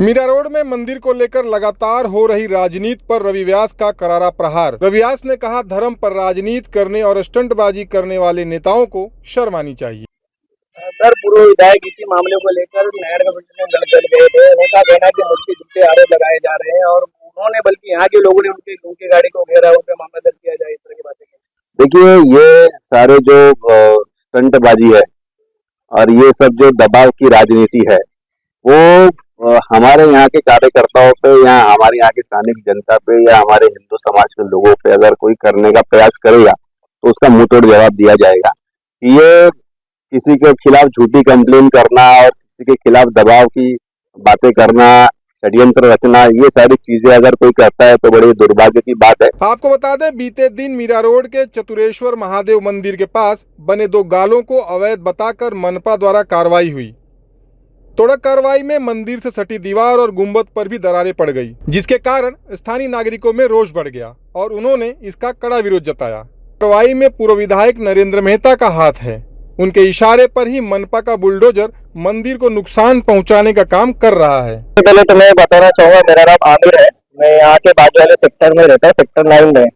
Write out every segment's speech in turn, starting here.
Meera road में मंदिर को लेकर लगातार हो रही राजनीति पर रवि व्यास का करारा प्रहार। रवि व्यास ने कहा, धर्म पर राजनीति करने और स्टंटबाजी करने वाले नेताओं को शर्म आनी चाहिए। सर, पूर्व विधायक इसी मामले को लेकर नहर कमेटी में दल गए थे। उनका कहना है कि मुझसे झूठे आरोप लगाए जा रहे हैं और उन्होंने बल्कि यहाँ के लोगों ने उनकी गाड़ी को घेरा, उन पर मामला दर्ज किया जाए, इस तरह की बातें की। देखिए, ये सारे जो स्टंटबाजी है और ये सब जो दबाव की राजनीति है वो हमारे यहाँ के कार्यकर्ताओं पे या हमारे यहाँ की स्थानीय जनता पे या हमारे हिंदू समाज के लोगों पे अगर कोई करने का प्रयास करेगा तो उसका मुंहतोड़ जवाब दिया जाएगा। ये किसी के खिलाफ झूठी कंप्लेन करना और किसी के खिलाफ दबाव की बातें करना, षड्यंत्र रचना, ये सारी चीजें अगर कोई करता है तो बड़ी दुर्भाग्य की बात है। आपको बता दें, बीते दिन मीरा रोड के चतुरेश्वर महादेव मंदिर के पास बने 2 गालों को अवैध बताकर मनपा द्वारा कार्रवाई हुई। तोड़क कार्रवाई में मंदिर से सटी दीवार और गुंबद पर भी दरारें पड़ गई, जिसके कारण स्थानीय नागरिकों में रोष बढ़ गया और उन्होंने इसका कड़ा विरोध जताया। कार्रवाई में पूर्व विधायक नरेंद्र मेहता का हाथ है। उनके इशारे पर ही मनपा का बुलडोजर मंदिर को नुकसान पहुंचाने का काम कर रहा है। पहले तो मैं बताना चाहूंगा, मेरा नाम आमिर है। मैं यहाँ के बाजू वाले सेक्टर में रहता हूँ, सेक्टर 9 में।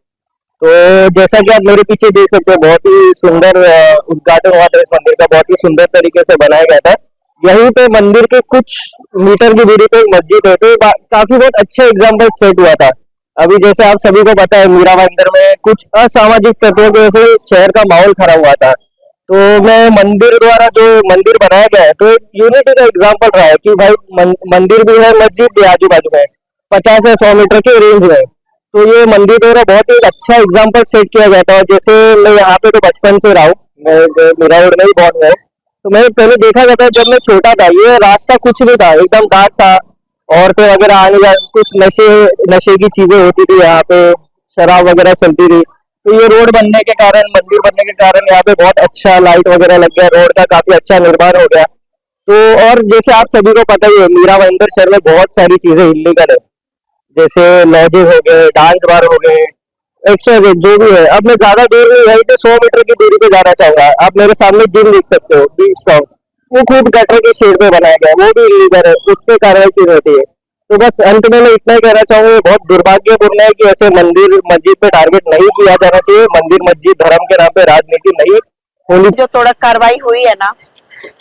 तो जैसा कि आप मेरे पीछे देख सकते हो, बहुत ही सुंदर उद्घाटन हुआ था इस मंदिर का, बहुत ही सुंदर तरीके से बनाया गया था। यहीं पे मंदिर के कुछ मीटर की दूरी पे एक मस्जिद है, तो काफी बहुत अच्छे एग्जाम्पल सेट हुआ था। अभी जैसे आप सभी को पता है, मीरा मंदिर में कुछ असामाजिक तत्वों की वजह से शहर का माहौल खराब हुआ था। तो मैं मंदिर द्वारा जो मंदिर बनाया गया है तो एक यूनिटी का एग्जाम्पल रहा है कि भाई मंदिर भी है, मस्जिद भी आजू बाजू में 50 से 100 मीटर के रेंज में। तो ये मंदिर द्वारा बहुत ही अच्छा एग्जाम्पल सेट किया गया था। जैसे मैं यहाँ पे तो बचपन से रहा हूँ, मैं मीरा रोड में ही बॉर्न हुआ। तो मैंने पहले देखा गया था, जब मैं छोटा था ये रास्ता कुछ नहीं था, एकदम घाट था। औरतें वगैरह आने जाने, कुछ नशे की चीजें होती थी यहाँ पे, शराब वगैरह चलती थी। तो ये रोड बनने के कारण, मंदिर बनने के कारण यहाँ पे बहुत अच्छा लाइट वगैरह लग गया, रोड का काफी अच्छा निर्माण हो गया। तो और जैसे आप सभी को पता ही है, मीरा मंदिर शहर में बहुत सारी चीजें इलीगल है, जैसे लॉजिंग हो गए, डांस बार हो गए, एक्स्ट्रा जो भी है। अब मैं ज्यादा दूर नहीं, यहीं से 100 मीटर की दूरी पे जाना चाहूंगा। आप मेरे सामने जिम देख सकते हो, डी स्टॉक, वो खूब गटर के शेड पे बनाया गया, वो भी इलीगल है, उस पर कार्रवाई की होती है। तो बस अंत में मैं इतना ही कहना चाहूंगा, बहुत दुर्भाग्यपूर्ण है कि ऐसे मंदिर मस्जिद पे टारगेट नहीं किया जाना चाहिए। मंदिर मस्जिद धर्म के नाम पे राजनीति नहीं होनी। जो तोड़क कार्रवाई हुई है ना,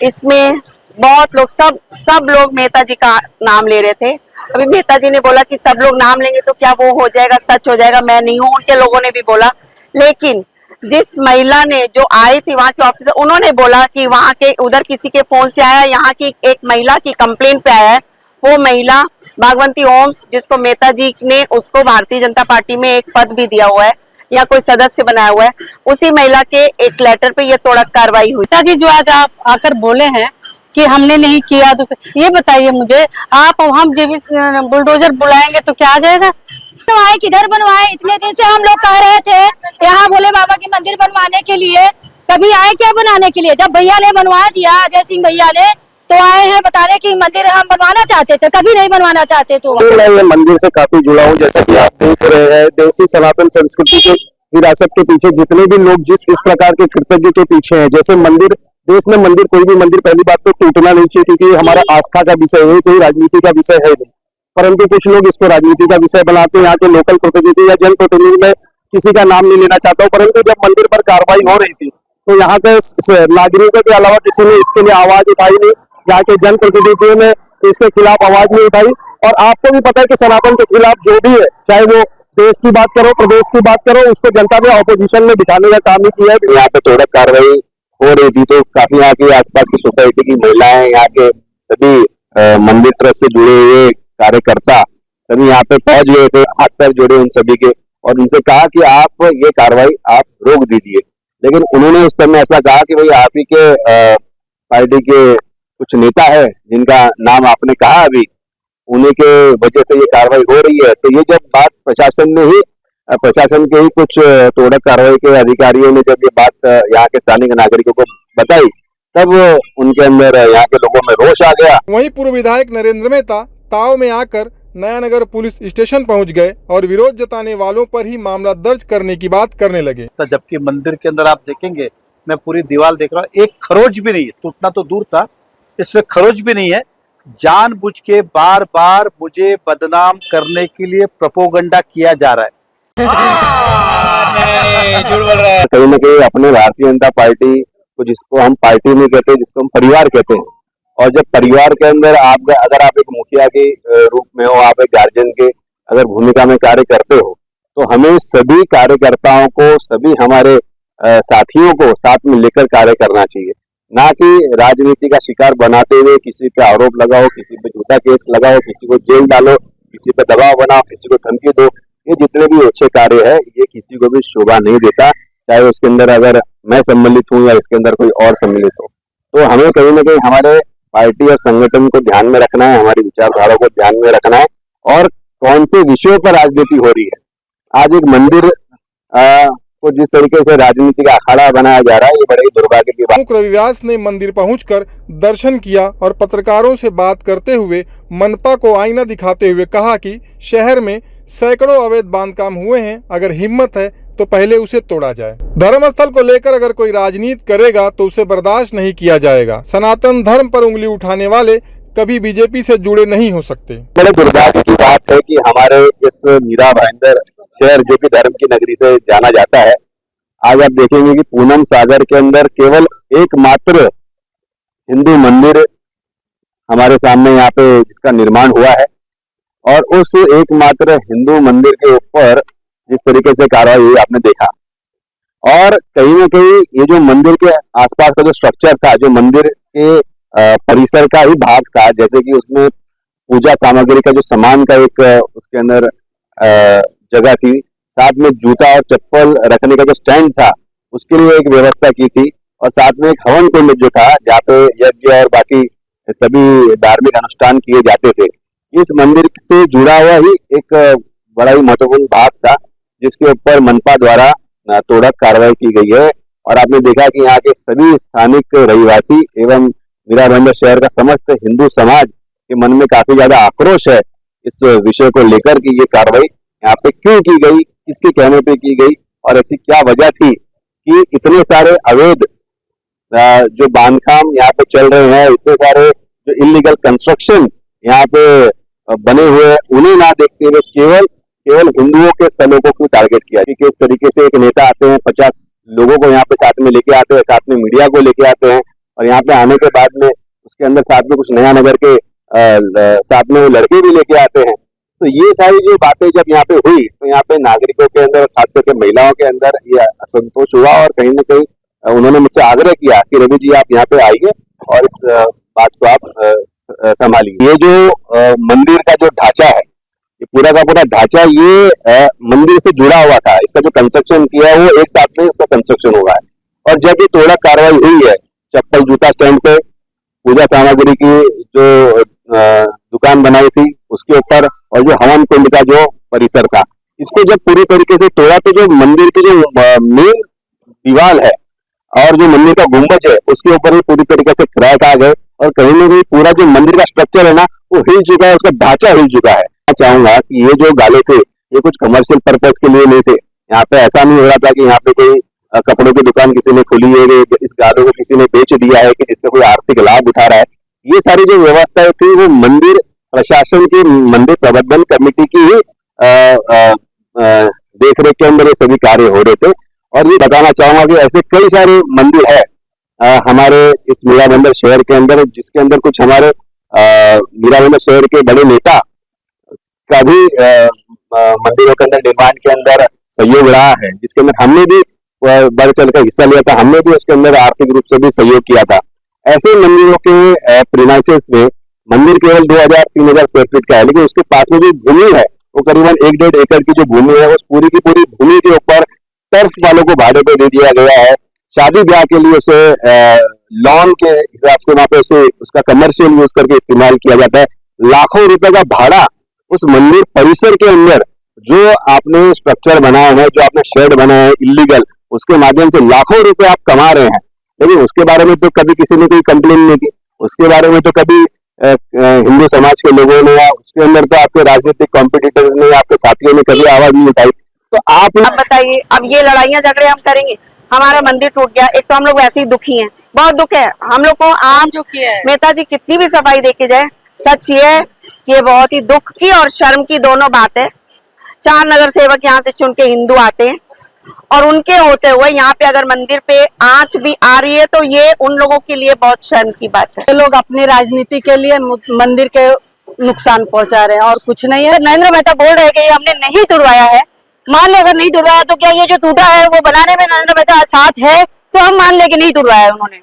इसमें बहुत लोग सब लोग मेहता जी का नाम ले रहे थे। अभी मेहता जी ने बोला कि सब लोग नाम लेंगे तो क्या वो हो जाएगा, सच हो जाएगा। मैं नहीं हूँ, उनके लोगों ने भी बोला। लेकिन जिस महिला ने जो आई थी वहां के ऑफिसर, उन्होंने बोला कि वहां के उधर किसी के फोन से आया, यहाँ की एक महिला की कंप्लेंट पे आया है। वो महिला भागवंती ओम्स, जिसको मेहता जी ने उसको भारतीय जनता पार्टी में एक पद भी दिया हुआ है या कोई सदस्य बनाया हुआ है, उसी महिला के एक लेटर पे ये तोड़क कार्रवाई हुई। मेहता जी जो आज आप आकर बोले हैं कि हमने नहीं किया, तो ये बताइए मुझे, आप हम जीवित बुलडोजर बुलाएंगे तो क्या आ जाएगा? बनवाए किधर बनवाए? इतने दिन से हम लोग कह रहे थे यहाँ भोले बाबा के मंदिर बनवाने के लिए, कभी आए क्या बनाने के लिए? जब भैया ने बनवा दिया, अजय सिंह भैया ने, तो आए हैं बताने कि मंदिर हम बनवाना चाहते थे, कभी नहीं बनवाना चाहते। तो मैं ये मंदिर से काफी जुड़ा हूँ। जैसा कि आप देख रहे हैं, देसी सनातन संस्कृति के विरासत के पीछे जितने भी लोग जिस इस प्रकार के कृतज्ञ के पीछे हैं, जैसे मंदिर, देश में मंदिर, कोई भी मंदिर पहली बात तो टूटना नहीं चाहिए, क्योंकि हमारा आस्था का विषय है, कोई राजनीति का विषय है नहीं। परंतु कुछ लोग इसको राजनीति का विषय बनाते हैं। यहाँ के लोकल प्रतिनिधि या जनप्रतिनिधि, में किसी का नाम नहीं लेना चाहता हूँ, परंतु जब मंदिर पर कार्रवाई हो रही थी तो यहाँ के नागरिकों के अलावा किसी ने इसके लिए आवाज उठाई नहीं। यहाँ के जनप्रतिनिधियों ने इसके खिलाफ आवाज नहीं उठाई। और आपको भी पता है कि सनातन के खिलाफ जो भी है, चाहे वो देश की बात करो, प्रदेश की बात करो, उसको जनता ने ऑपोजिशन में दिखाने का काम ही किया है। यहाँ पे तोड़क कार्रवाई हो रही थी तो काफी यहाँ के आसपास की सोसाइटी की महिलाएं, यहाँ के सभी मंदिर ट्रस्ट से जुड़े हुए कार्यकर्ता सभी यहाँ पे पहुंच गए थे, हाथ पैर जोड़े उन सभी के, और उनसे कहा कि आप ये कार्रवाई आप रोक दीजिए। लेकिन उन्होंने उस समय ऐसा कहा कि भाई आप ही के पार्टी के कुछ नेता है जिनका नाम आपने कहा, अभी उन्हीं के वजह से ये कार्रवाई हो रही है। तो ये जब बात प्रशासन के ही कुछ तोड़क कार्रवाई के अधिकारियों ने जब ये बात यहाँ के स्थानीय नागरिकों को बताई, तब उनके अंदर यहाँ के लोगों में रोष आ गया। वहीं पूर्व विधायक नरेंद्र मेहता ताव में आकर नया नगर पुलिस स्टेशन पहुंच गए और विरोध जताने वालों पर ही मामला दर्ज करने की बात करने लगे। जबकि मंदिर के अंदर आप देखेंगे, मैं पूरी दीवार देख रहा हूँ, एक खरोच भी नहीं है, टूटना तो दूर था, इसमें खरोच भी नहीं है। जानबूझ के बार बार मुझे बदनाम करने के लिए प्रोपोगंडा किया जा रहा है। कहीं ना कहीं अपने भारतीय जनता पार्टी को, जिसको हम पार्टी नहीं कहते, जिसको हम परिवार कहते हैं, और जब परिवार के अंदर आप अगर आप एक मुखिया के रूप में हो, आप एक गार्जियन के अगर भूमिका में कार्य करते हो, तो हमें सभी कार्यकर्ताओं को, सभी हमारे साथियों को साथ में लेकर कार्य करना चाहिए, ना कि राजनीति का शिकार बनाते हुए किसी पे आरोप लगाओ, किसी पे झूठा केस लगाओ, किसी को जेल डालो, किसी पे दबाव बनाओ, किसी को धमकी दो। ये जितने भी अच्छे कार्य है, ये किसी को भी शोभा नहीं देता, चाहे उसके अंदर अगर मैं सम्मिलित हूँ या इसके अंदर कोई और सम्मिलित हो। तो हमें कहीं ना कहीं हमारे पार्टी और संगठन को ध्यान में रखना है, हमारी विचारधारा को ध्यान में रखना है, और कौन से विषयों पर राजनीति हो रही है। आज एक मंदिर को जिस तरीके से राजनीति का अखाड़ा बनाया जा रहा है, ये बड़े ही दुर्भाग्य की बात। प्रमुख रवि व्यास ने मंदिर पहुंचकर दर्शन किया और पत्रकारों से बात करते हुए मनपा को आईना दिखाते हुए कहा कि शहर में सैकड़ों अवैध बांधकाम हुए हैं, अगर हिम्मत है तो पहले उसे तोड़ा जाए। धर्मस्थल को लेकर अगर कोई राजनीति करेगा तो उसे बर्दाश्त नहीं किया जाएगा। सनातन धर्म पर उंगली उठाने वाले कभी बीजेपी से जुड़े नहीं हो सकते। बड़े दुर्भाग्य की बात है कि हमारे इस मीरा भाईंदर शहर, जो कि धर्म की नगरी से जाना जाता है, आज आप देखेंगे कि पूनम सागर के अंदर केवल एकमात्र हिंदू मंदिर हमारे सामने यहाँ पे जिसका निर्माण हुआ है, और उस एकमात्र हिंदू मंदिर के ऊपर जिस तरीके से कार्रवाई हुई आपने देखा। और कहीं ना कहीं ये जो मंदिर के आसपास का जो स्ट्रक्चर था, जो मंदिर के परिसर का ही भाग था, जैसे कि उसमें पूजा सामग्री का जो सामान का एक उसके अंदर जगह थी, साथ में जूता और चप्पल रखने का जो स्टैंड था, उसके लिए एक व्यवस्था की थी, और साथ में एक हवन कुंड जो था, जहाँ पे यज्ञ और बाकी सभी धार्मिक अनुष्ठान किए जाते थे। इस मंदिर से जुड़ा हुआ ही एक बड़ा ही महत्वपूर्ण भाग था, जिसके ऊपर मनपा द्वारा तोड़क कार्रवाई की गई है। और आपने देखा कि यहाँ के सभी स्थानिक रहिवासी एवं मीरा भाईंदर शहर का समस्त हिंदू समाज के मन में काफी ज्यादा आक्रोश है इस विषय को लेकर कि ये कार्रवाई यहाँ पे क्यों की गई, किसके कहने पे की गई, और ऐसी क्या वजह थी कि इतने सारे अवैध जो बांधकाम यहाँ पे चल रहे हैं, इतने सारे जो इलीगल कंस्ट्रक्शन यहाँ पे बने हुए, उन्हें ना देखते हुए केवल हिंदुओं के स्थलों को क्यों टारगेट किया। किस तरीके से एक नेता आते हैं, 50 लोगों को यहाँ पे साथ में लेके आते हैं, साथ में मीडिया को लेके आते हैं, और यहाँ पे आने के बाद में उसके अंदर साथ में कुछ नया नगर के साथ में वो लड़के भी लेके आते हैं। तो ये सारी जो बातें जब यहाँ पे हुई, तो यहाँ पे नागरिकों के अंदर, खास करके महिलाओं के अंदर ये असंतोष हुआ, और कहीं ना कहीं उन्होंने मुझसे आग्रह किया कि रवि जी आप यहाँ पे आइए और इस बात को आप संभालिए। ये जो मंदिर का जो ढांचा है, ये पूरा का पूरा ढांचा ये मंदिर से जुड़ा हुआ था। इसका जो कंस्ट्रक्शन किया है वो एक साथ में इसका कंस्ट्रक्शन हुआ है, और जब ये तोड़क कार्रवाई हुई है, चप्पल जूता स्टैंड पे पूजा सामग्री की जो दुकान बनाई थी उसके ऊपर, और जो हवन कुंड का जो परिसर था, इसको जब पूरी तरीके से तोड़ा, तो जो मंदिर की जो मेन दीवार है और जो मंदिर का गुंबज है, उसके ऊपर भी पूरी तरीके से क्रैक आ गए, और कहीं ना कहीं पूरा जो मंदिर का स्ट्रक्चर है ना, वो हिल चुका है, उसका ढांचा हिल चुका है। मैं चाहूंगा कि ये जो गाले थे, ये कुछ कमर्शियल पर्पज के लिए नहीं थे। यहाँ पे ऐसा नहीं हो रहा था कि यहाँ पे कोई कपड़ों की दुकान किसी ने खुली है, इस गालों को किसी ने बेच दिया है कि जिसका कोई आर्थिक लाभ उठा रहा है। ये सारी जो व्यवस्थाएं थी, वो मंदिर प्रशासन की, मंदिर प्रबंधन कमेटी की ही देखरेख के अंदर ये सभी कार्य हो रहे थे। और ये बताना चाहूंगा कि ऐसे कई सारे मंदिर है हमारे इस मीरा भाईंदर शहर के अंदर, जिसके अंदर कुछ हमारे मीरा भाईंदर शहर के बड़े नेता का भी मंदिरों के अंदर निर्माण के अंदर सहयोग रहा है, जिसके अंदर हमने भी बढ़ चढ़कर हिस्सा लिया था, हमने भी उसके अंदर आर्थिक रूप से भी सहयोग किया था। ऐसे मंदिरों के प्रीमाइसेस में मंदिर केवल 2000-3000 स्क्वायर फीट का है, लेकिन उसके पास में जो भूमि है वो करीबन 1-1.5 एकड़ की जो भूमि है, उस पूरी की पूरी भूमि के ऊपर टर्फ वालों को भाड़े पे दे दिया गया है। शादी ब्याह के लिए उसे लॉन के हिसाब से वहां पे उसे उसका कमर्शियल यूज करके इस्तेमाल किया जाता है। लाखों रुपए का भाड़ा उस मंदिर परिसर के अंदर जो आपने स्ट्रक्चर बनाया है, जो आपने शेड बनाया है इलीगल, उसके माध्यम से लाखों रुपए आप कमा रहे हैं, लेकिन उसके बारे में तो कभी किसी ने कोई कंप्लेन नहीं की। उसके बारे में तो कभी हिंदू समाज के लोगों ने या उसके अंदर तो आपके राजनीतिक कॉम्पिटिटर्स ने, आपके साथियों ने कभी आवाज नहीं उठाई। तो आप बताइए, अब ये लड़ाइयाँ झगड़े हम करेंगे? हमारा मंदिर टूट गया, एक तो हम लोग वैसे ही दुखी हैं, बहुत दुख है हम लोग को। आम नेताजी कितनी भी सफाई देके जाए, सच ये है कि ये बहुत ही दुख की और शर्म की दोनों बात है। 4 नगर सेवक यहाँ से चुन के हिंदू आते हैं और उनके होते हुए यहाँ पे अगर मंदिर पे आंच भी आ रही है तो ये उन लोगों के लिए बहुत शर्म की बात है। ये लोग अपनी राजनीति के लिए मंदिर के नुकसान पहुंचा रहे हैं और कुछ नहीं है। नरेंद्र मेहता बोल रहे हैं कि ये हमने नहीं तुड़वाया है। मान ले अगर नहीं तुड़वाया तो क्या ये जो टूटा है वो बनाने में नरेंद्र मेहता साथ है, तो हम मान ले कि नहीं तुड़वाया है उन्होंने।